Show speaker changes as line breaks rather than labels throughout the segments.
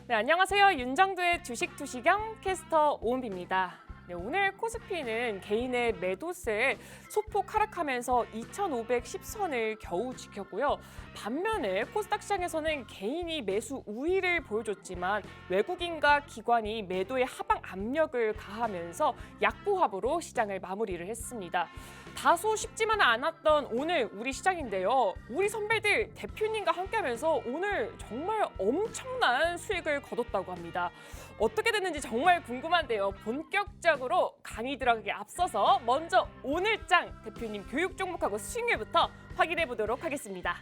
네, 안녕하세요. 윤정두의 주식 투시경 캐스터 오은비입니다. 네, 오늘 코스피는 개인의 매도세에 소폭 하락하면서 2,510선을 겨우 지켰고요. 반면에 코스닥 시장에서는 개인이 매수 우위를 보여줬지만 외국인과 기관이 매도의 하방 압력을 가하면서 약보합으로 시장을 마무리를 했습니다. 다소 쉽지만 않았던 오늘 우리 시장인데요. 우리 선배들 대표님과 함께하면서 오늘 정말 엄청난 수익을 거뒀다고 합니다. 어떻게 됐는지 정말 궁금한데요. 본격적으로 강의 들어가기 앞서서 먼저 오늘장 대표님 교육 종목하고 수익률부터 확인해 보도록 하겠습니다.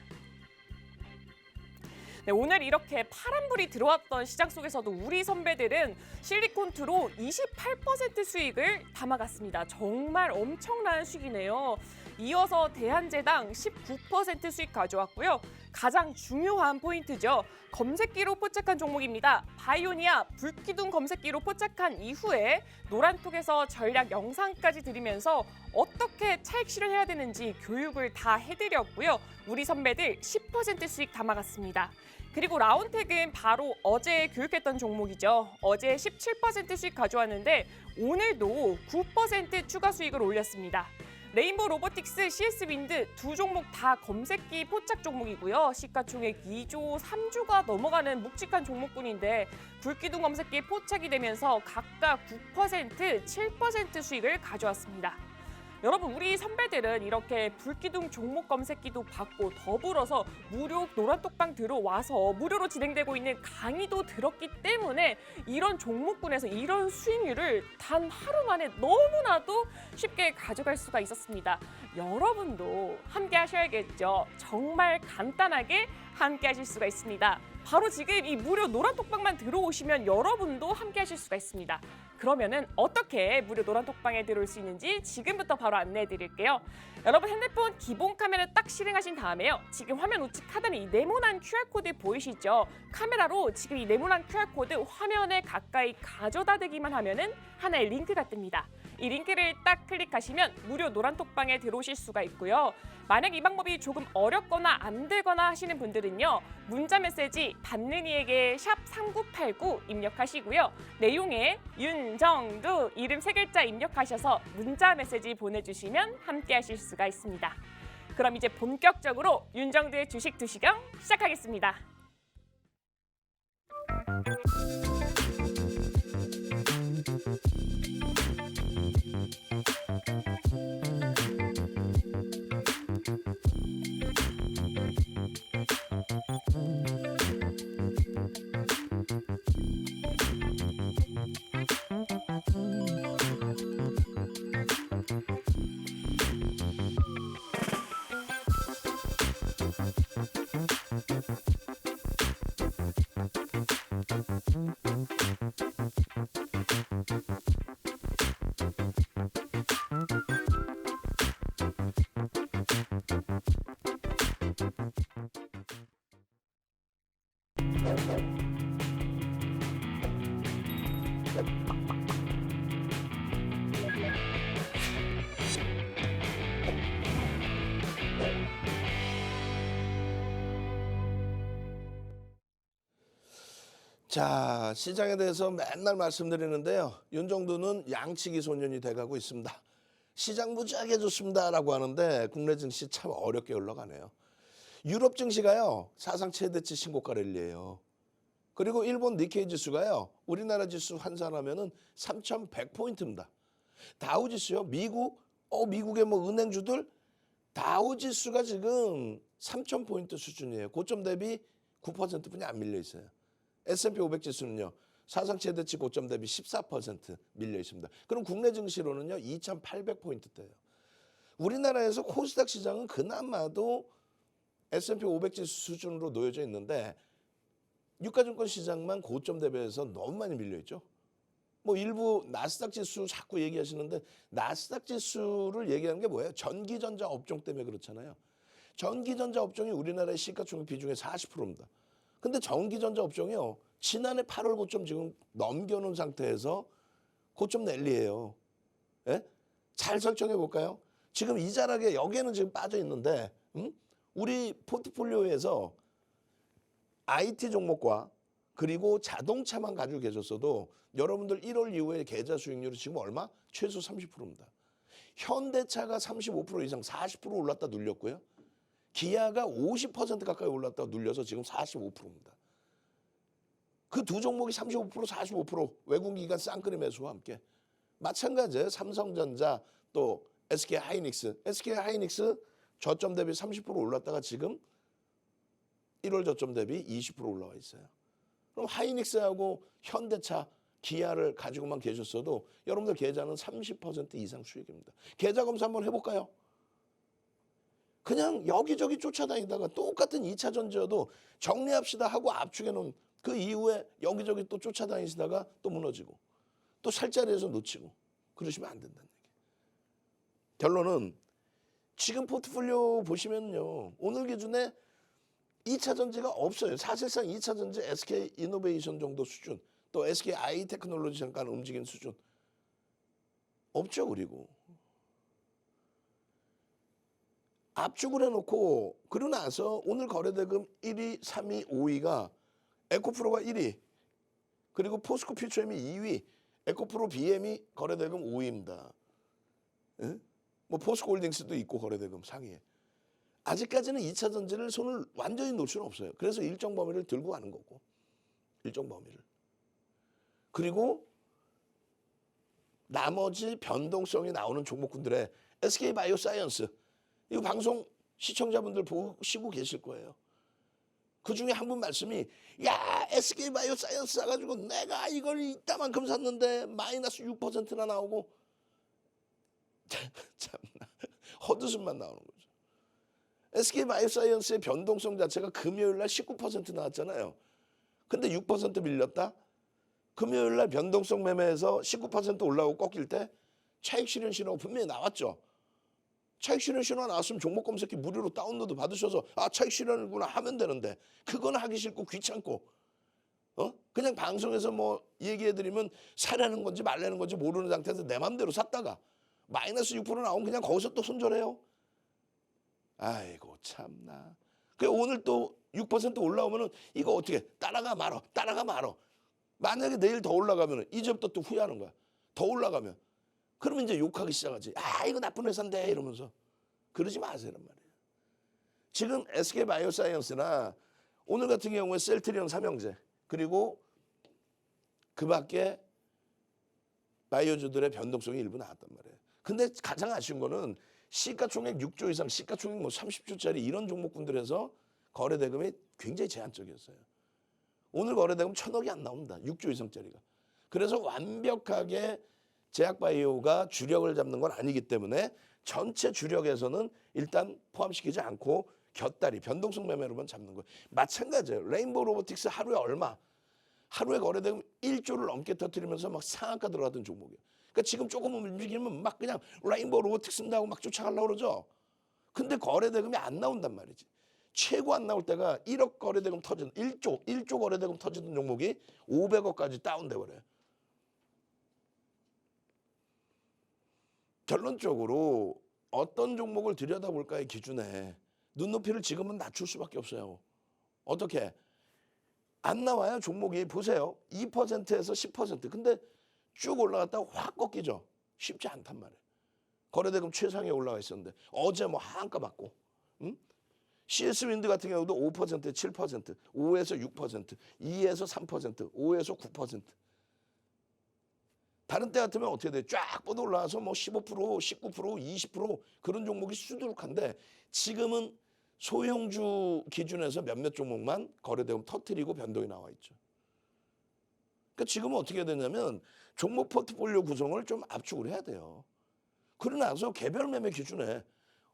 네, 오늘 이렇게 파란불이 들어왔던 시장 속에서도 우리 선배들은 실리콘투로 28% 수익을 담아갔습니다. 정말 엄청난 수익이네요. 이어서 대한제당 19% 수익 가져왔고요. 가장 중요한 포인트죠. 검색기로 포착한 종목입니다. 바이오니아 불기둥 검색기로 포착한 이후에 노란톡에서 전략 영상까지 드리면서 어떻게 차익 실현해야 되는지 교육을 다 해드렸고요. 우리 선배들 10% 수익 담아갔습니다. 그리고 라운텍은 바로 어제 교육했던 종목이죠. 어제 17% 수익 가져왔는데 오늘도 9% 추가 수익을 올렸습니다. 레인보우 로보틱스, CS윈드 두 종목 다 검색기 포착 종목이고요. 시가총액 2조, 3조가 넘어가는 묵직한 종목군인데 불기둥 검색기에 포착이 되면서 각각 9%, 7% 수익을 가져왔습니다. 여러분, 우리 선배들은 이렇게 불기둥 종목 검색기도 받고 더불어서 무료 노란톡방 들어와서 무료로 진행되고 있는 강의도 들었기 때문에 이런 종목군에서 이런 수익률을 단 하루 만에 너무나도 쉽게 가져갈 수가 있었습니다. 여러분도 함께 하셔야겠죠. 정말 간단하게 함께 하실 수가 있습니다. 바로 지금 이 무료 노란톡방만 들어오시면 여러분도 함께 하실 수가 있습니다. 그러면은 어떻게 무료 노란톡방에 들어올 수 있는지 지금부터 바로 안내해 드릴게요. 여러분 핸드폰 기본 카메라 딱 실행하신 다음에요. 지금 화면 우측 하단에 이 네모난 QR코드 보이시죠? 카메라로 지금 이 네모난 QR코드 화면에 가까이 가져다 대기만 하면은 하나의 링크가 뜹니다. 이 링크를 딱 클릭하시면 무료 노란톡방에 들어오실 수가 있고요. 만약 이 방법이 조금 어렵거나 안 되거나 하시는 분들은요. 문자 메시지 받는 이에게 샵 3989 입력하시고요. 내용에 윤정두 이름 3글자 입력하셔서 문자 메시지 보내주시면 함께 하실 수가 있습니다. 그럼 이제 본격적으로 윤정두의 주식 투시경 시작하겠습니다.
자, 시장에 대해서 맨날 말씀드리는데요. 윤정두는 양치기 소년이 돼가고 있습니다. 시장 무지하게 좋습니다라고 하는데 국내 증시 참 어렵게 올라가네요. 유럽 증시가요. 사상 최대치 신고가 랠리예요. 그리고 일본 니케이 지수가요. 우리나라 지수 환산하면은 3,100포인트입니다. 다우 지수요. 미국의 뭐 은행주들 다우 지수가 지금 3,000포인트 수준이에요. 고점 대비 9%뿐이 안 밀려 있어요. S&P 500 지수는요. 사상 최대치 고점 대비 14% 밀려 있습니다. 그럼 국내 증시로는요. 2,800포인트대예요. 우리나라에서 코스닥 시장은 그나마도 S&P 500 지수 수준으로 놓여져 있는데 유가증권 시장만 고점 대비해서 너무 많이 밀려 있죠. 뭐 일부 나스닥 지수 자꾸 얘기하시는데 나스닥 지수를 얘기하는 게 뭐예요? 전기전자 업종 때문에 그렇잖아요. 전기전자 업종이 우리나라의 시가총액 비중의 40%입니다. 근데 전기전자 업종이요. 지난해 8월 고점 지금 넘겨놓은 상태에서 고점 랠리예요. 예? 잘 설정해 볼까요? 지금 이 자락에 여기에는 지금 빠져 있는데 우리 포트폴리오에서 IT 종목과 그리고 자동차만 가지고 계셨어도 여러분들 1월 이후에 계좌 수익률이 지금 얼마? 최소 30%입니다. 현대차가 35% 이상 40% 올랐다 눌렸고요. 기아가 50% 가까이 올랐다 눌려서 지금 45%입니다. 그 두 종목이 35%, 45% 외국기관 쌍끌이 매수와 함께 마찬가지예요. 삼성전자 또 SK하이닉스. SK하이닉스 저점 대비 30% 올랐다가 지금 1월 저점 대비 20% 올라와 있어요. 그럼 하이닉스하고 현대차, 기아를 가지고만 계셨어도 여러분들 계좌는 30% 이상 수익입니다. 계좌 검사 한번 해볼까요? 그냥 여기저기 쫓아다니다가 똑같은 2차 전지여도 정리합시다 하고 압축해 놓은 그 이후에 여기저기 또 쫓아다니시다가 또 무너지고 또 살 자리에서 놓치고 그러시면 안 된다는 얘기예요. 결론은 지금 포트폴리오 보시면요. 오늘 기준에 2차 전지가 없어요. 사실상 2차 전지 SK 이노베이션 정도 수준 또 SK 아이 테크놀로지 잠깐 움직이는 수준 없죠. 그리고 압축을 해놓고 그러고 나서 오늘 거래대금 1위, 3위, 5위가 에코프로가 1위 그리고 포스코 퓨처엠이 2위 에코프로 BM이 거래대금 5위입니다. 예? 뭐 포스코홀딩스도 있고 거래대금 상위에. 아직까지는 2차 전지를 손을 완전히 놓을 수는 없어요. 그래서 일정 범위를 들고 가는 거고. 일정 범위를. 그리고 나머지 변동성이 나오는 종목군들의 SK바이오사이언스. 이거 방송 시청자분들 보시고 계실 거예요. 그중에 한 분 말씀이 야 SK바이오사이언스 사가지고 내가 이걸 이따만큼 샀는데 마이너스 6%나 나오고 참나 헛웃음만 나오는 거죠. SK바이오사이언스의 변동성 자체가 금요일날 19% 나왔잖아요. 근데 6% 밀렸다. 금요일날 변동성 매매에서 19% 올라오고 꺾일 때 차익 실현 신호가 분명히 나왔죠. 차익 실현 신호가 나왔으면 종목 검색기 무료로 다운로드 받으셔서 아 차익 실현이구나 하면 되는데 그건 하기 싫고 귀찮고 그냥 방송에서 뭐 얘기해드리면 사라는 건지 말라는 건지 모르는 상태에서 내 맘대로 샀다가 마이너스 6% 나오면 그냥 거기서 또 손절해요. 아이고 참나. 그 오늘 또 6% 올라오면은 이거 어떻게 따라가 말어 만약에 내일 더 올라가면은 이제부터 또 후회하는 거야. 더 올라가면 그러면 이제 욕하기 시작하지. 아 이거 나쁜 회사인데 이러면서 그러지 마세요란 말이에요. 지금 SK바이오사이언스나 오늘 같은 경우에 셀트리온 삼형제 그리고 그 밖에 바이오주들의 변동성이 일부 나왔단 말이에요. 근데 가장 아쉬운 거는 시가총액 6조 이상 시가총액 뭐 30조짜리 이런 종목군들에서 거래대금이 굉장히 제한적이었어요. 오늘 거래대금 1,000억이 안 나옵니다. 6조 이상짜리가. 그래서 완벽하게 제약바이오가 주력을 잡는 건 아니기 때문에 전체 주력에서는 일단 포함시키지 않고 곁다리 변동성 매매로만 잡는 거예요. 마찬가지예요. 레인보우 로보틱스 하루에 얼마? 하루에 거래대금 1조를 넘게 터뜨리면서 막 상한가 들어가던 종목이에요. 그러니까 지금 조금 움직이면 막 그냥 레인보우 로보틱스 쓴다고 막 쫓아가려고 그러죠. 근데 거래대금이 안 나온단 말이지. 최고 안 나올 때가 1억 거래대금 터지는 1조 거래대금 터지던 종목이 500억까지 다운돼 버려요. 결론적으로 어떤 종목을 들여다볼까의 기준에 눈높이를 지금은 낮출 수밖에 없어요. 어떻게? 안 나와요 종목이. 보세요. 2%에서 10%. 근데 쭉 올라갔다가 확 꺾이죠. 쉽지 않단 말이에요. 거래대금 최상에 올라가 있었는데 어제 뭐 한가 맞고. CS윈드 같은 경우도 5%, 7%, 5에서 6%, 2에서 3%, 5에서 9%. 다른 때 같으면 어떻게 돼? 쫙 뻗어 올라와서 뭐 15%, 19%, 20% 그런 종목이 수두룩한데 지금은 소형주 기준에서 몇몇 종목만 거래대금 터뜨리고 변동이 나와 있죠. 그러니까 지금은 어떻게 해야 되냐면 종목 포트폴리오 구성을 좀 압축을 해야 돼요. 그러고 나서 개별 매매 기준에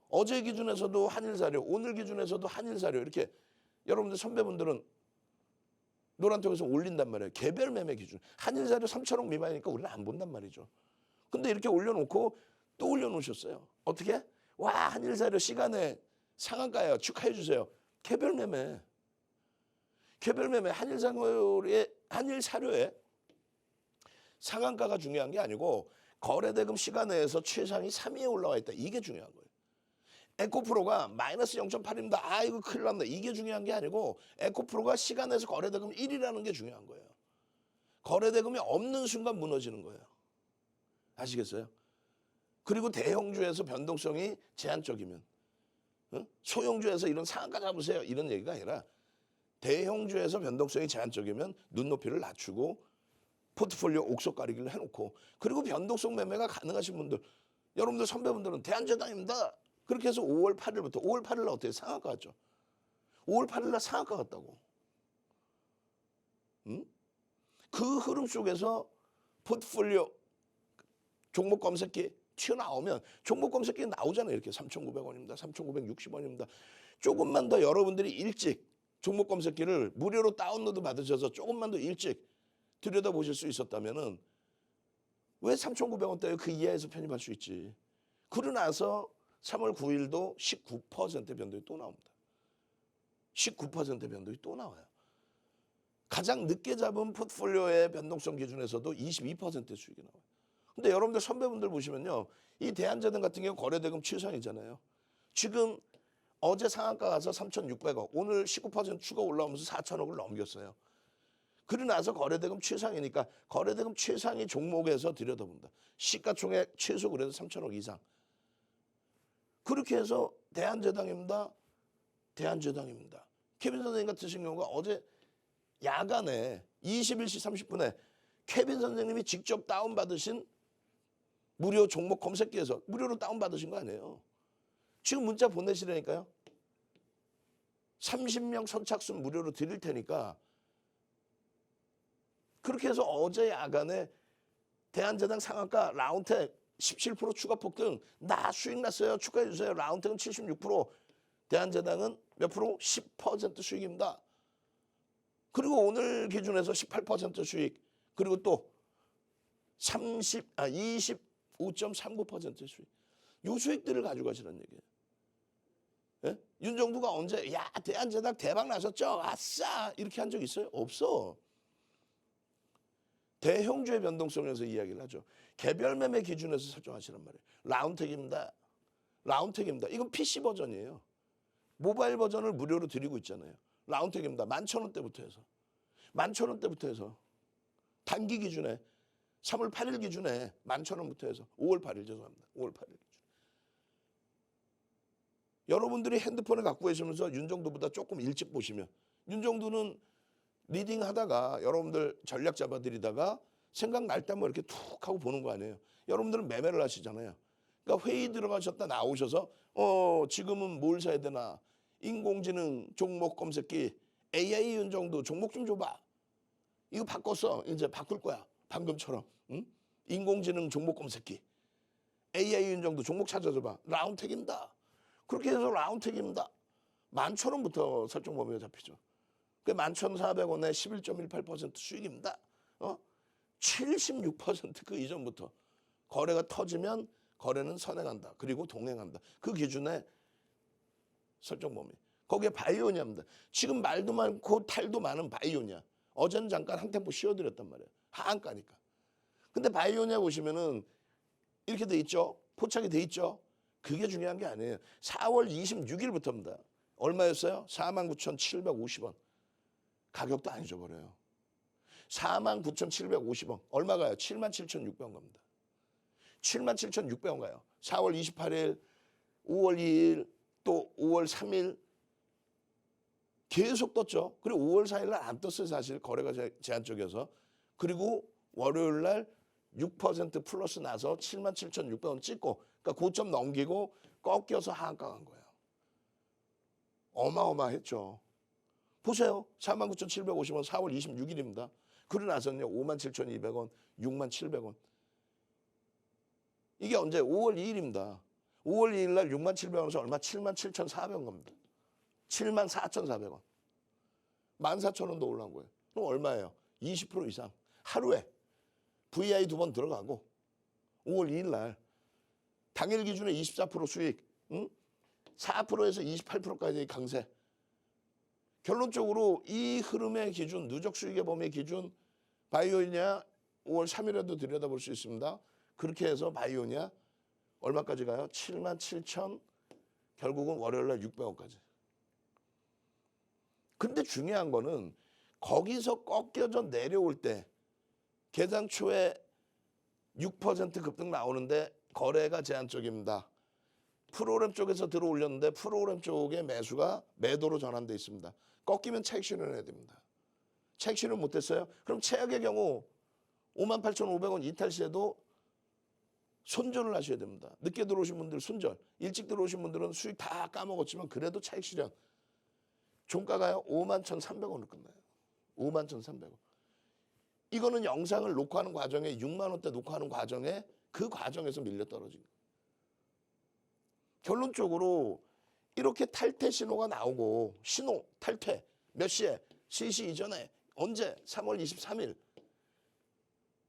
어제 기준에서도 한일사료, 오늘 기준에서도 한일사료 이렇게 여러분들 선배분들은 노란통에서 올린단 말이에요. 개별 매매 기준. 한일사료 3천억 미만이니까 우리는 안 본단 말이죠. 근데 이렇게 올려놓고 또 올려놓으셨어요. 어떻게? 와 한일사료 시간에 상한가예요. 축하해 주세요. 개별 매매. 개별 매매 한일사료의 상한가가 중요한 게 아니고 거래대금 시간에서 최상위 3위에 올라와 있다. 이게 중요한 거예요. 에코프로가 마이너스 0.8입니다. 아 이거 큰일 납니다. 이게 중요한 게 아니고 에코프로가 시간에서 거래대금 1이라는 게 중요한 거예요. 거래대금이 없는 순간 무너지는 거예요. 아시겠어요? 그리고 대형주에서 변동성이 제한적이면 소형주에서 이런 상한가 잡으세요. 이런 얘기가 아니라 대형주에서 변동성이 제한적이면 눈높이를 낮추고 포트폴리오 옥석 가리기를 해놓고 그리고 변동성 매매가 가능하신 분들 여러분들 선배분들은 대한제당입니다. 그렇게 해서 5월 8일부터 5월 8일 날 어떻게 상한가 갔죠? 5월 8일 날 상한가 갔다고. 그 흐름 속에서 포트폴리오 종목 검색기 튀어나오면 종목 검색기 나오잖아요. 이렇게 3,900원입니다. 3,960원입니다. 조금만 더 여러분들이 일찍 종목 검색기를 무료로 다운로드 받으셔서 조금만 더 일찍 들여다보실 수 있었다면은 왜 3,900원대에 그 이하에서 편입할 수 있지. 그러고 나서 3월 9일도 19% 변동이 또 나옵니다. 19% 변동이 또 나와요. 가장 늦게 잡은 포트폴리오의 변동성 기준에서도 22% 수익이 나와요. 근데 여러분들 선배분들 보시면요. 이 대한제당 같은 경우 거래대금 최상이잖아요. 지금 어제 상한가 가서 3,600억, 오늘 19% 추가 올라오면서 4,000억을 넘겼어요. 그러고 나서 거래대금 최상이니까 거래대금 최상위 종목에서 들여다본다. 시가총액 최소 그래도 3,000억 이상. 그렇게 해서 대한제당입니다. 대한제당입니다. 케빈 선생님 같으신 경우가 어제 야간에 21시 30분에 케빈 선생님이 직접 다운받으신 무료 종목 검색기에서 무료로 다운받으신 거 아니에요. 지금 문자 보내시라니까요. 30명 선착순 무료로 드릴 테니까 그렇게 해서 어제 야간에 대한제당 상한가 라운텍 17% 추가 폭등 나 수익 났어요. 축하해 주세요. 라운텍은 76%, 대한제당은 몇 프로? 10% 수익입니다. 그리고 오늘 기준에서 18% 수익, 그리고 또 25.39% 수익. 요 수익들을 가져가시라는 얘기예요. 예? 윤정부가 언제 야 대한제당 대박 나셨죠? 아싸 이렇게 한 적 있어요? 없어. 대형주의 변동성에서 이야기를 하죠. 개별 매매 기준에서 설정하시란 말이에요. 라운텍입니다. 라운텍입니다. 이건 PC 버전이에요. 모바일 버전을 무료로 드리고 있잖아요. 라운텍입니다. 11,000원대부터 해서. 11,000원대부터 해서. 단기 기준에 3월 8일 기준에 11,000원부터 해서 5월 8일 죄송합니다. 5월 8일 기준. 여러분들이 핸드폰에 갖고 계시면서 윤정도보다 조금 일찍 보시면 윤정도는 리딩 하다가 여러분들 전략 잡아드리다가 생각날 때 뭐 이렇게 툭 하고 보는 거 아니에요. 여러분들은 매매를 하시잖아요. 그러니까 회의 들어가셨다 나오셔서 지금은 뭘 사야 되나. 인공지능 종목 검색기 AI 윤정도 종목 좀 줘봐. 이거 바꿨어. 이제 바꿀 거야. 방금처럼. 응? 인공지능 종목 검색기 AI 윤정도 종목 찾아줘봐. 라운텍입니다. 그렇게 해서 라운텍입니다. 11,000원부터 설정 범위가 잡히죠. 그 11,400원에 11.18% 수익입니다. 76% 이전부터 거래가 터지면 거래는 선행한다. 그리고 동행한다. 그 기준에 설정 범위. 거기에 바이오니아입니다. 지금 말도 많고 탈도 많은 바이오니아. 어제는 잠깐 한 템포 씌워드렸단 말이에요. 하한가니까. 근데 바이오니아 보시면은 이렇게 돼 있죠. 포착이 돼 있죠. 그게 중요한 게 아니에요. 4월 26일부터입니다. 얼마였어요? 49,750원. 가격도 안 잊어버려요. 49,750원. 얼마 가요? 77,600원 갑니다. 77,600원 가요. 4월 28일, 5월 2일, 또 5월 3일 계속 떴죠. 그리고 5월 4일 날 안 떴어요. 사실 거래가 제한적이어서. 그리고 월요일 날 6% 플러스 나서 77,600원 찍고 그러니까 고점 넘기고 꺾여서 하한가 간 거예요. 어마어마했죠. 보세요. 49,750원 4월 26일입니다. 그러고 나서는요. 57,200원, 67,100원. 이게 언제? 5월 2일입니다. 5월 2일 날 67,100원에서 얼마? 77,400원 갑니다. 74,400원. 14,000원도 올라온 거예요. 그럼 얼마예요? 20% 이상. 하루에 VI 2번 들어가고 5월 2일 날 당일 기준에 24% 수익, 4%에서 28%까지 강세. 결론적으로 이 흐름의 기준, 누적 수익의 범위 기준 바이오니아 5월 3일에도 들여다볼 수 있습니다. 그렇게 해서 바이오니아 얼마까지 가요? 77,000 결국은 월요일 날 600원까지. 근데 중요한 거는 거기서 꺾여져 내려올 때 계산 초에 6% 급등 나오는데 거래가 제한적입니다. 프로그램 쪽에서 들어올렸는데 프로그램 쪽에 매수가 매도로 전환돼 있습니다. 꺾이면 차익 실현해야 됩니다. 차익 실현 못했어요? 그럼 최악의 경우 58,500원 이탈 시에도 손절을 하셔야 됩니다. 늦게 들어오신 분들 손절, 일찍 들어오신 분들은 수익 다 까먹었지만 그래도 차익 실현. 종가가요 51,300원으로 끝나요. 51,300원. 이거는 영상을 녹화하는 과정에 6만 원대 녹화하는 과정에 그 과정에서 밀려 떨어진 거예요. 결론적으로 이렇게 탈퇴 신호가 나오고 신호 탈퇴 몇 시에 3시 이전에 언제 3월 23일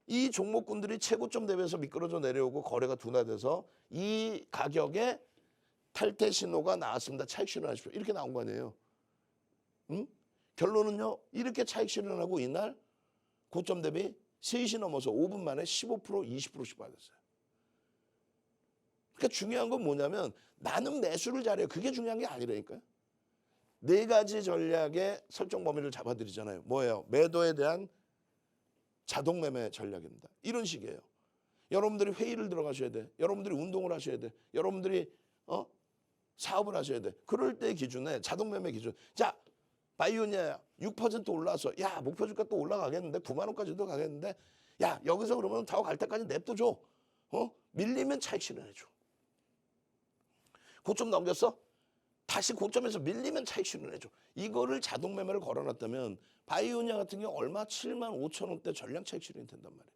이 종목군들이 최고점 대비해서 미끄러져 내려오고 거래가 둔화돼서 이 가격에 탈퇴 신호가 나왔습니다. 차익 실현하십시오. 이렇게 나온 거 아니에요. 응? 결론은요. 이렇게 차익 실현하고 이날 고점 대비 3시 넘어서 5분 만에 15% 20%씩 빠졌어요. 그러니까 중요한 건 뭐냐면 나는 매수를 잘해요. 그게 중요한 게 아니라니까요. 4가지 전략의 설정 범위를 잡아드리잖아요. 뭐예요? 매도에 대한 자동 매매 전략입니다. 이런 식이에요. 여러분들이 회의를 들어가셔야 돼. 여러분들이 운동을 하셔야 돼. 여러분들이 사업을 하셔야 돼. 그럴 때 기준에 자동 매매 기준. 자, 바이오니아 6% 올라서 야 목표 주가 또 올라가겠는데 9만 원까지도 가겠는데 야 여기서 그러면 타고 갈 때까지 냅둬줘. 밀리면 차익 실현해줘. 고점 넘겼어? 다시 고점에서 밀리면 차익 실현해줘. 이거를 자동 매매를 걸어놨다면 바이오니아 같은 경우 얼마? 7만 5천 원대 전량 차익 실현이 된단 말이에요.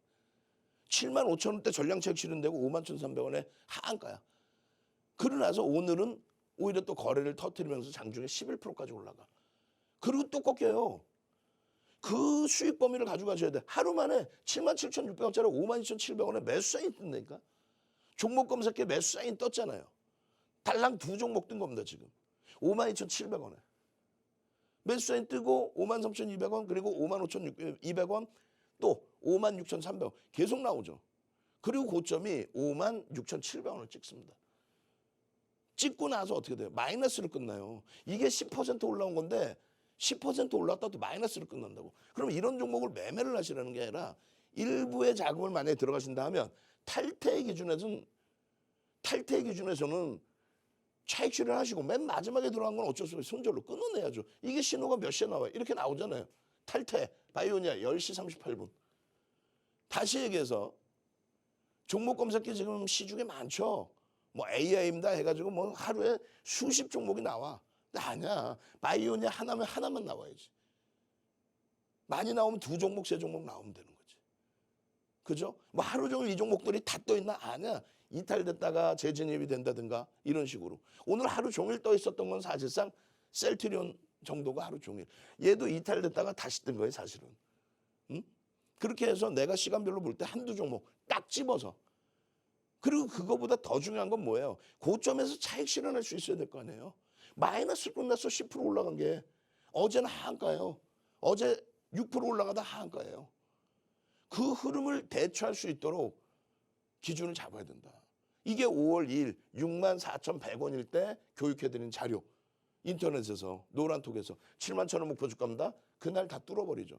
7만 5천 원대 전량 차익 실현되고 5만 1,300원에 하한가야. 그러나서 오늘은 오히려 또 거래를 터뜨리면서 장중에 11%까지 올라가. 그리고 또 꺾여요. 그 수익 범위를 가져가셔야 돼. 하루 만에 77,600원짜리 52,700원에 매수 사인 뜬다니까. 종목 검색기에 매수 사인 떴잖아요. 달랑 2종목 뜬 겁니다, 지금. 52,700원에. 매수 사인 뜨고 53,200원 그리고 55,200원 또 56,300원 계속 나오죠. 그리고 고점이 56,700원을 찍습니다. 찍고 나서 어떻게 돼요? 마이너스로 끝나요. 이게 10% 올라온 건데 10% 올랐다도 마이너스로 끝난다고. 그럼 이런 종목을 매매를 하시라는 게 아니라 일부의 자금을 만약에 들어가신다 하면 탈퇴의 기준에서는 차익 실현하시고 맨 마지막에 들어간 건 어쩔 수 없어요. 손절로 끊어내야죠. 이게 신호가 몇 시에 나와요? 이렇게 나오잖아요. 탈퇴, 바이오니아 10시 38분. 다시 얘기해서 종목 검색기 지금 시중에 많죠. 뭐 AI입니다 해가지고 뭐 하루에 수십 종목이 나와. 근데 아니야. 바이오니아 하나면 하나만 나와야지. 많이 나오면 2종목, 3종목 나오면 되는 거지. 그죠? 뭐 하루 종일 이 종목들이 다 떠 있나? 아니야. 이탈됐다가 재진입이 된다든가 이런 식으로. 오늘 하루 종일 떠 있었던 건 사실상 셀트리온 정도가 하루 종일. 얘도 이탈됐다가 다시 뜬 거예요, 사실은. 응? 그렇게 해서 내가 시간별로 볼 때 한두 종목 딱 집어서. 그리고 그거보다 더 중요한 건 뭐예요? 고점에서 차익 실현할 수 있어야 될 거 아니에요? 마이너스 끝났어. 10% 올라간 게. 어제는 하한가예요. 어제 6% 올라가다 하한가예요. 그 흐름을 대처할 수 있도록 기준을 잡아야 된다. 이게 5월 2일 64,100원일 때 교육해드린 자료. 인터넷에서 노란톡에서 7만 1,000원 목표 주가입니다. 그날 다 뚫어버리죠.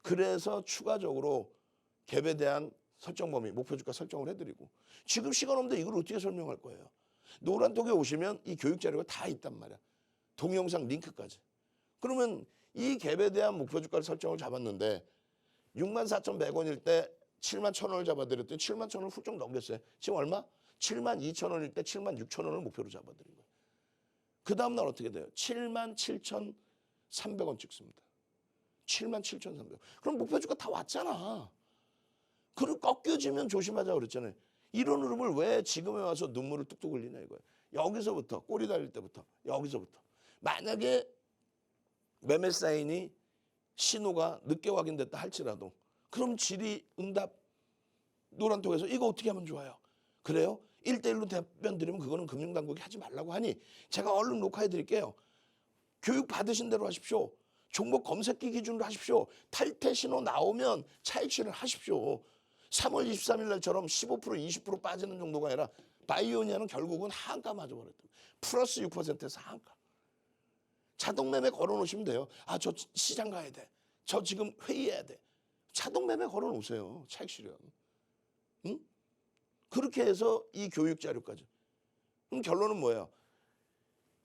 그래서 추가적으로 갭에 대한 설정 범위, 목표 주가 설정을 해드리고 지금 시간 없는데 이걸 어떻게 설명할 거예요? 노란톡에 오시면 이 교육 자료가 다 있단 말이야. 동영상 링크까지. 그러면 이 갭에 대한 목표 주가를 설정을 잡았는데 64,100원일 때 7만 1,000원을 잡아드렸더니 7만 1,000원을 훌쩍 넘겼어요. 지금 얼마? 7만 2,000원일 때 7만 6,000원을 목표로 잡아드린 거예요. 그 다음날 어떻게 돼요? 7만 7,300원 찍습니다. 7만 7,300원. 그럼 목표 주가 다 왔잖아. 그리고 꺾여지면 조심하자고 그랬잖아요. 이런 흐름을 왜 지금에 와서 눈물을 뚝뚝 흘리냐 이거예요. 여기서부터 꼬리 달릴 때부터 여기서부터. 만약에 매매 사인이 신호가 늦게 확인됐다 할지라도 그럼 질의응답 노란톡에서 이거 어떻게 하면 좋아요? 그래요? 1대1로 답변 드리면 그거는 금융당국이 하지 말라고 하니 제가 얼른 녹화해 드릴게요. 교육 받으신 대로 하십시오. 종목 검색기 기준으로 하십시오. 탈퇴 신호 나오면 차익 실현 하십시오. 3월 23일 날처럼 15% 20% 빠지는 정도가 아니라 바이오니아는 결국은 하한가 맞아버렸다. 플러스 6%에서 하한가. 자동 매매 걸어놓으시면 돼요. 아, 저 시장 가야 돼. 저 지금 회의해야 돼. 자동 매매 걸어놓으세요. 차익 실현. 응? 그렇게 해서 이 교육 자료까지. 그럼 결론은 뭐예요?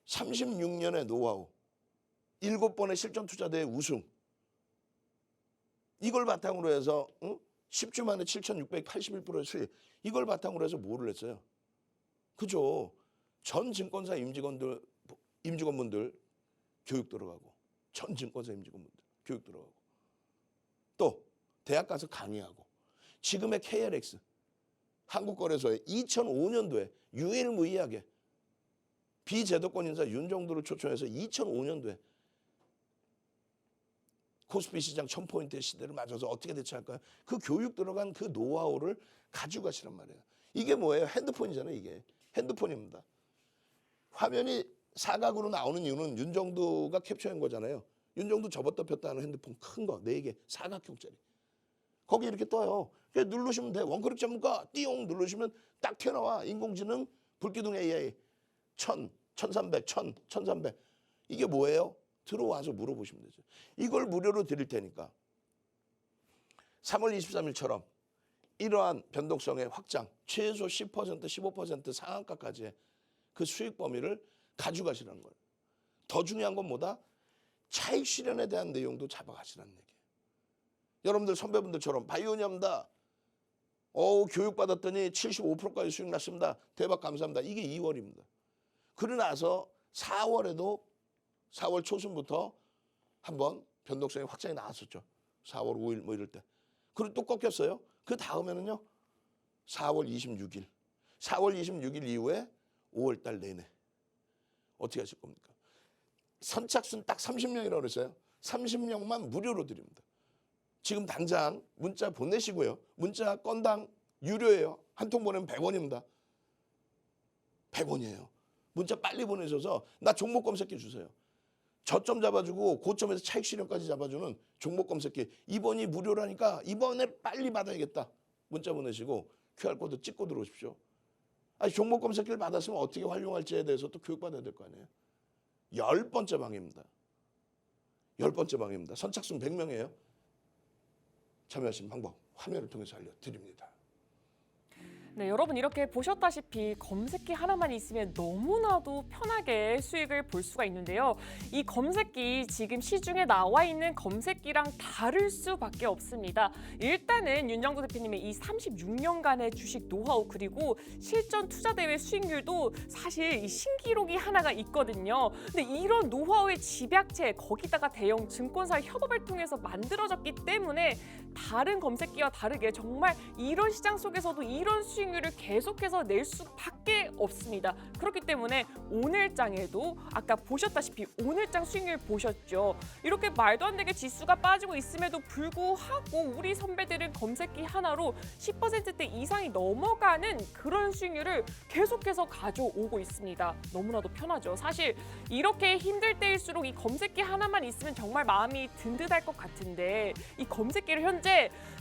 36년의 노하우, 7번의 실전 투자대회 우승. 이걸 바탕으로 해서 10주 만에 7,681%의 수익. 이걸 바탕으로 해서 뭐를 했어요? 그죠? 전 증권사 임직원분들 교육 들어가고, 전 증권사 임직원분들 교육 들어가고, 또 대학 가서 강의하고, 지금의 KLX 한국거래소에 2005년도에 유일무이하게 비제도권 인사 윤정도를 초청해서 2005년도에 코스피 시장 1000포인트의 시대를 맞아서 어떻게 대처할까요? 그 교육 들어간 그 노하우를 가지고 가시란 말이에요. 이게 뭐예요? 핸드폰이잖아요. 이게 핸드폰입니다. 화면이 사각으로 나오는 이유는 윤정도가 캡처한 거잖아요. 윤정도 접었다 폈다 하는 핸드폰 큰 거 4개 사각형짜리. 거기 이렇게 떠요. 그냥 누르시면 돼. 원클릭 전문가 띠용 누르시면 딱 튀어나와. 인공지능 불기둥 AI 1000, 1300, 1000, 1300. 이게 뭐예요? 들어와서 물어보시면 되죠. 이걸 무료로 드릴 테니까 3월 23일처럼 이러한 변동성의 확장, 최소 10%, 15% 상한가까지의 그 수익 범위를 가져가시라는 거예요. 더 중요한 건 뭐다? 차익 실현에 대한 내용도 잡아가시라는 얘기예요. 여러분들 선배분들처럼 바이오니아입니다. 교육받았더니 75%까지 수익 났습니다. 대박 감사합니다. 이게 2월입니다. 그러고 나서 4월에도 4월 초순부터 한번 변동성의 확장이 나왔었죠. 4월 5일 뭐 이럴 때. 그리고 또 꺾였어요. 그 다음에는요. 4월 26일. 4월 26일 이후에 5월 달 내내. 어떻게 하실 겁니까? 선착순 딱 30명이라고 그랬어요. 30명만 무료로 드립니다. 지금 당장 문자 보내시고요. 문자 건당 유료예요. 한 통 보내면 100원입니다. 100원이에요. 문자 빨리 보내셔서 나 종목 검색기 주세요. 저점 잡아주고 고점에서 차익 실현까지 잡아주는 종목 검색기. 이번이 무료라니까 이번에 빨리 받아야겠다. 문자 보내시고 QR코드 찍고 들어오십시오. 아니, 종목 검색기를 받았으면 어떻게 활용할지에 대해서 또 교육받아야 될 거 아니에요. 10번째 방입니다. 10번째 방입니다. 선착순 100명이에요. 참여하신 방법 화면을 통해서 알려드립니다.
네, 여러분 이렇게 보셨다시피 검색기 하나만 있으면 너무나도 편하게 수익을 볼 수가 있는데요. 이 검색기 지금 시중에 나와 있는 검색기랑 다를 수밖에 없습니다. 일단은 윤정도 대표님의 이 36년간의 주식 노하우 그리고 실전 투자 대회 수익률도 사실 이 신기록이 하나가 있거든요. 근데 이런 노하우의 집약체 거기다가 대형 증권사 협업을 통해서 만들어졌기 때문에 다른 검색기와 다르게 정말 이런 시장 속에서도 이런 수익률을 계속해서 낼 수밖에 없습니다. 그렇기 때문에 오늘장에도 아까 보셨다시피 오늘장 수익률 보셨죠? 이렇게 말도 안 되게 지수가 빠지고 있음에도 불구하고 우리 선배들은 검색기 하나로 10%대 이상이 넘어가는 그런 수익률을 계속해서 가져오고 있습니다. 너무나도 편하죠. 사실 이렇게 힘들 때일수록 이 검색기 하나만 있으면 정말 마음이 든든할 것 같은데 이 검색기를 현재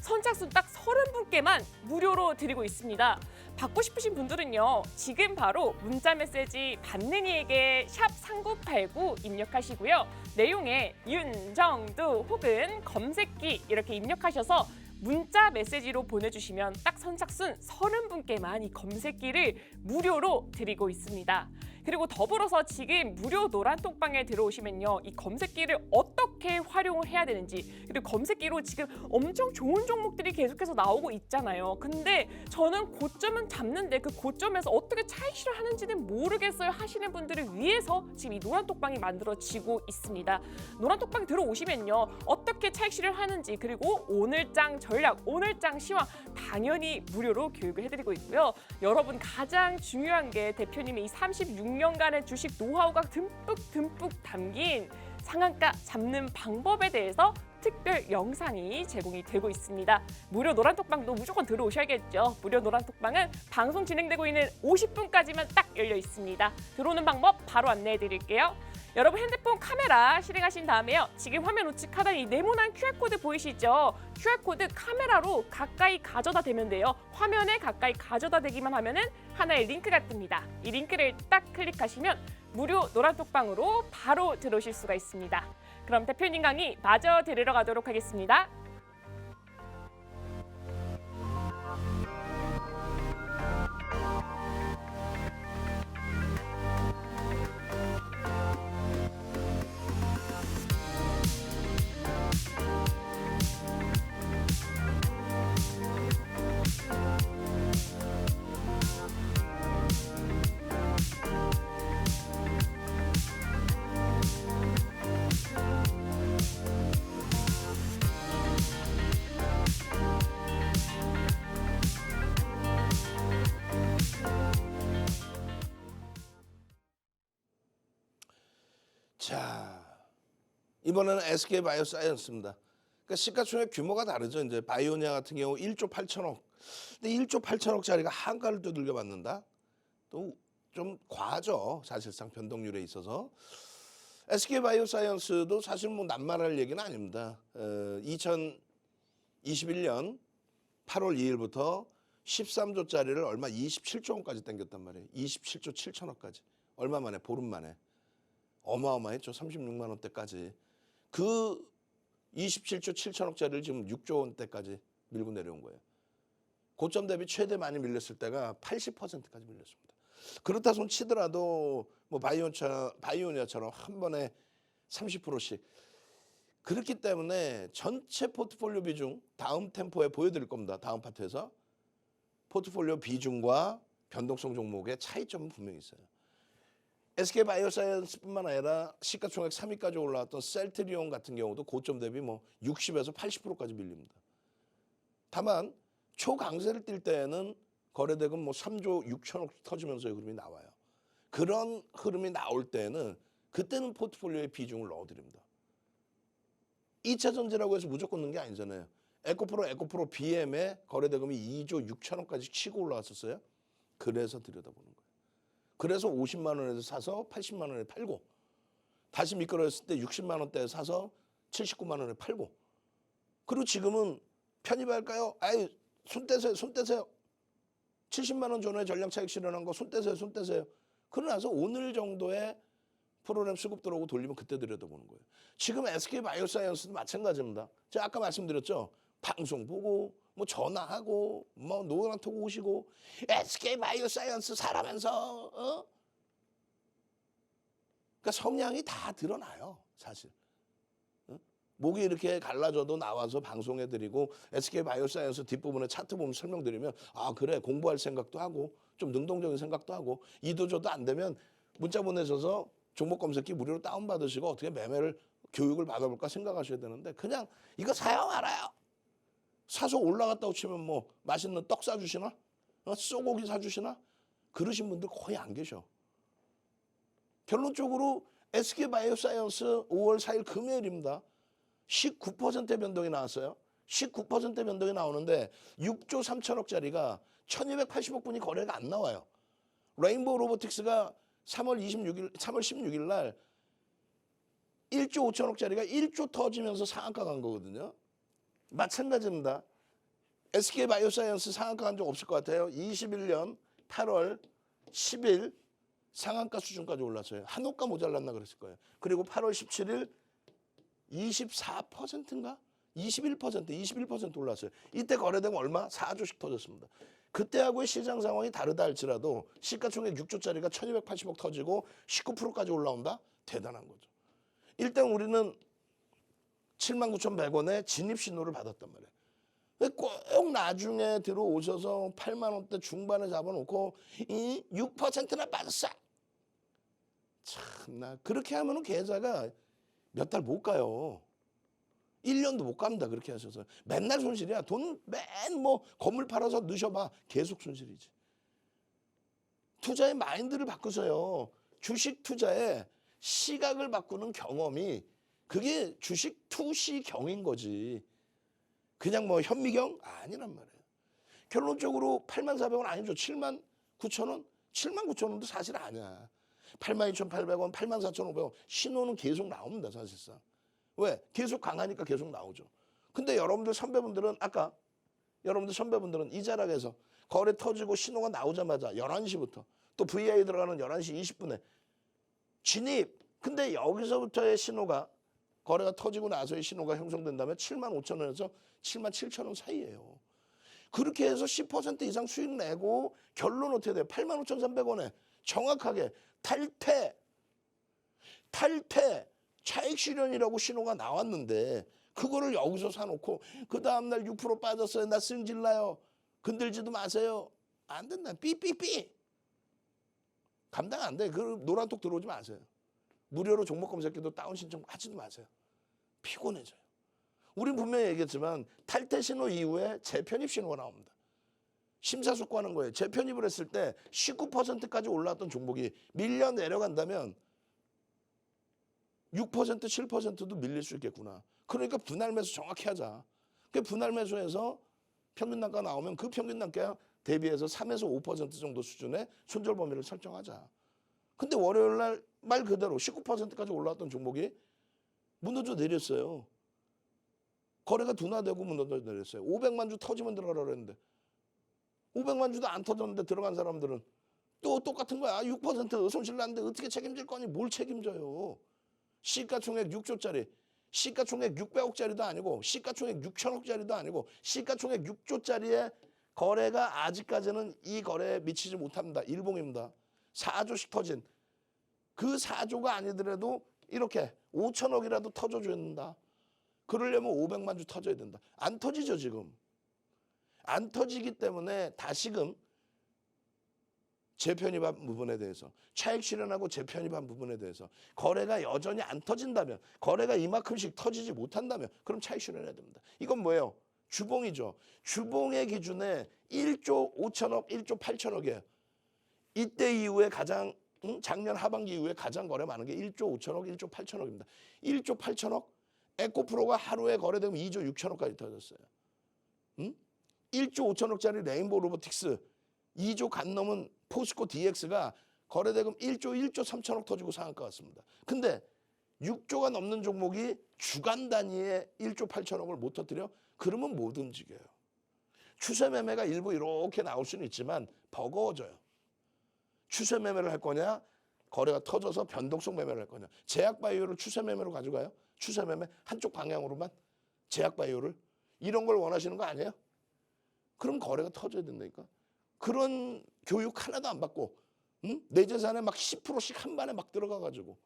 선착순 딱 30분께만 무료로 드리고 있습니다. 받고 싶으신 분들은요. 지금 바로 문자 메시지 받는 이에게 샵 3989 입력하시고요. 내용에 윤정도 혹은 검색기 이렇게 입력하셔서 문자 메시지로 보내주시면 딱 선착순 30분께만 이 검색기를 무료로 드리고 있습니다. 그리고 더불어서 지금 무료 노란톡방에 들어오시면요. 이 검색기를 어떻게 활용을 해야 되는지 그리고 검색기로 지금 엄청 좋은 종목들이 계속해서 나오고 있잖아요. 근데 저는 고점은 잡는데 그 고점에서 어떻게 차익 실현하는지는 모르겠어요 하시는 분들을 위해서 지금 이 노란톡방이 만들어지고 있습니다. 노란톡방에 들어오시면요. 어떻게 차익 실현하는지 그리고 오늘장 전략, 오늘장 시황 당연히 무료로 교육을 해드리고 있고요. 여러분 가장 중요한 게 대표님의 이 36년간의 주식 노하우가 듬뿍 담긴 상한가 잡는 방법에 대해서 특별 영상이 제공이 되고 있습니다. 무료 노란톡방도 무조건 들어오셔야겠죠. 무료 노란톡방은 방송 진행되고 있는 50분까지만 딱 열려 있습니다. 들어오는 방법 바로 안내해 드릴게요. 여러분 핸드폰 카메라 실행하신 다음에요. 지금 화면 우측 하단에 이 네모난 QR코드 보이시죠? QR코드 카메라로 가까이 가져다 대면 돼요. 화면에 가까이 가져다 대기만 하면은 하나의 링크가 뜹니다. 이 링크를 딱 클릭하시면 무료 노란톡방으로 바로 들어오실 수가 있습니다. 그럼 대표님 강의 마저 들으러 가도록 하겠습니다.
자, 이번에는 SK 바이오사이언스입니다. 그러니까 시가총액 규모가 다르죠. 이제 바이오니아 같은 경우 1조 8천억. 근데 1조 8천억짜리가 한가를 두들겨 맞는다? 또 좀 과하죠. 사실상 변동률에 있어서. SK 바이오사이언스도 사실 뭐 낱말할 얘기는 아닙니다. 2021년 8월 2일부터 13조짜리를 얼마 27조 원까지 당겼단 말이에요. 27조 7천억까지. 얼마 만에? 보름 만에. 어마어마했죠. 36만 원대까지. 그 27조 7천억짜리를 지금 6조 원대까지 밀고 내려온 거예요. 고점 대비 최대 많이 밀렸을 때가 80%까지 밀렸습니다. 그렇다 손 치더라도 뭐 바이오니아처럼 한 번에 30%씩. 그렇기 때문에 전체 포트폴리오 비중 다음 템포에 보여드릴 겁니다. 다음 파트에서. 포트폴리오 비중과 변동성 종목의 차이점은 분명히 있어요. SK 바이오사이언스뿐만 아니라 시가총액 3위까지 올라왔던 셀트리온 같은 경우도 고점 대비 뭐 60에서 80%까지 밀립니다. 다만 초강세를 띌 때에는 거래대금 뭐 3조 6천억 터지면서의 흐름이 나와요. 그런 흐름이 나올 때는 그때는 포트폴리오에 비중을 넣어드립니다. 2차 전지라고 해서 무조건 넣는 게 아니잖아요. 에코프로 BM의 거래대금이 2조 6천억까지 치고 올라왔었어요. 그래서 들여다보는 거예요. 그래서 50만 원에서 사서 80만 원에 팔고 다시 미끄러졌을 때 60만 원대에 사서 79만 원에 팔고 그리고 지금은 편입할까요? 아이 손 떼세요. 70만 원 전후에 전량 차익 실현한 거 손 떼세요. 그러나서 오늘 정도의 프로그램 수급 들어오고 돌리면 그때 들여다보는 거예요. 지금 SK 바이오사이언스도 마찬가지입니다. 제가 아까 말씀드렸죠. 방송 보고 뭐 전화하고 뭐 노란톡 오시고 SK 바이오사이언스 사라면서 그러니까 성향이 다 드러나요. 사실. 목이 이렇게 갈라져도 나와서 방송해드리고 SK 바이오사이언스 뒷부분에 차트 보면 설명드리면 아 그래 공부할 생각도 하고 좀 능동적인 생각도 하고 이도저도 안 되면 문자 보내셔서 종목 검색기 무료로 다운받으시고 어떻게 매매를 교육을 받아볼까 생각하셔야 되는데 그냥 이거 사요 말아요. 사서 올라갔다고 치면 뭐 맛있는 떡 사주시나? 쏘고기 사주시나? 그러신 분들 거의 안 계셔. 결론적으로 SK 바이오사이언스 5월 4일 금요일입니다. 19%의 변동이 나왔어요. 19%의 변동이 나오는데 6조 3천억짜리가 1280억 분이 거래가 안 나와요. 레인보우 로보틱스가 3월 16일 날 1조 5천억짜리가 1조 터지면서 상한가 간 거거든요. 마찬가지입니다. SK 바이오사이언스 상한가 간 적 없을 것 같아요. 21년 8월 10일 상한가 수준까지 올랐어요. 한호가 모자랐나 그랬을 거예요. 그리고 8월 17일 24%인가? 21% 올랐어요. 이때 거래되면 얼마? 4조씩 터졌습니다. 그때하고의 시장 상황이 다르다 할지라도 시가총액 6조짜리가 1280억 터지고 19%까지 올라온다? 대단한 거죠. 일단 우리는 79,100원에 진입 신호를 받았단 말이에요. 꼭 나중에 들어오셔서 8만 원대 중반에 잡아놓고 6%나 빠졌어. 참나 그렇게 하면은 계좌가 몇 달 못 가요. 1년도 못 갑니다. 그렇게 하셔서. 맨날 손실이야. 돈 맨 뭐 건물 팔아서 넣으셔봐. 계속 손실이지. 투자의 마인드를 바꾸세요. 주식 투자에 시각을 바꾸는 경험이 그게 주식 투시 경인 거지. 그냥 뭐 현미경? 아니란 말이에요. 결론적으로 84,000원 아니죠. 79,000원? 79,000원도 사실 아니야. 82,800원, 84,500원 신호는 계속 나옵니다. 사실상. 왜? 계속 강하니까 계속 나오죠. 근데 여러분들 선배분들은 아까 여러분들 선배분들은 이 자락에서 거래 터지고 신호가 나오자마자 11시부터 또 VI 들어가는 11시 20분에 진입. 근데 여기서부터의 신호가 거래가 터지고 나서의 신호가 형성된다면 75,000원에서 77,000원 사이예요. 그렇게 해서 10% 이상 수익 내고 결론 어떻게 돼요? 85,300원에 정확하게 탈퇴 차익 실현이라고 신호가 나왔는데 그거를 여기서 사놓고 그 다음날 6% 빠졌어요. 나 승질나요. 건들지도 마세요. 안 된다. 삐삐삐. 감당 안 돼. 그 노란톡 들어오지 마세요. 무료로 종목 검색기도 다운 신청 하지도 마세요. 피곤해져요. 우린 분명히 얘기했지만 탈퇴 신호 이후에 재편입 신호가 나옵니다. 심사숙고하는 거예요. 재편입을 했을 때 19%까지 올라왔던 종목이 밀려 내려간다면 6%, 7%도 밀릴 수 있겠구나. 그러니까 분할 매수 정확히 하자. 그 분할 매수해서 평균 단가 나오면 그 평균 단가 대비해서 3에서 5% 정도 수준의 손절 범위를 설정하자. 근데 월요일 날 말 그대로 19%까지 올라왔던 종목이 무너져 내렸어요. 거래가 둔화되고 무너져 내렸어요. 500만 주 터지면 들어가라 그랬는데 500만 주도 안 터졌는데 들어간 사람들은 또 똑같은 거야. 6% 손실 났는데 어떻게 책임질 거니? 뭘 책임져요. 시가총액 6조짜리, 시가총액 600억짜리도 아니고 시가총액 6천억짜리도 아니고 시가총액 6조짜리의 거래가 아직까지는 이 거래에 미치지 못합니다. 일봉입니다. 4조씩 터진 그 4조가 아니더라도 이렇게 5천억이라도 터져줘야 된다. 그러려면 500만 주 터져야 된다. 안 터지죠 지금. 안 터지기 때문에 다시금 재편입한 부분에 대해서 차익 실현하고 재편입한 부분에 대해서 거래가 여전히 안 터진다면 거래가 이만큼씩 터지지 못한다면 그럼 차익 실현해야 됩니다. 이건 뭐예요? 주봉이죠. 주봉의 기준에 1조 5천억, 1조 8천억이에요. 이때 이후에 가장 작년 하반기 이후에 가장 거래 많은 게 1조 5천억, 1조 8천억입니다. 1조 8천억? 에코프로가 하루에 거래되면 2조 6천억까지 터졌어요. 1조 5천억짜리 레인보우 로보틱스 2조 간 넘은 포스코 DX가 거래대금 1조 3천억 터지고 상한가 왔습니다. 근데 6조가 넘는 종목이 주간 단위에 1조 8천억을 못 터뜨려? 그러면 못 움직여요. 추세 매매가 일부 이렇게 나올 수는 있지만 버거워져요. 추세 매매를 할 거냐? 거래가 터져서 변동성 매매를 할 거냐? 제약바이오를 추세 매매로 가져가요? 추세 매매 한쪽 방향으로만? 제약바이오를? 이런 걸 원하시는 거 아니에요? 그럼 거래가 터져야 된다니까. 그런 교육 하나도 안 받고 내 재산에 막 10%씩 한 번에 막 들어가가지고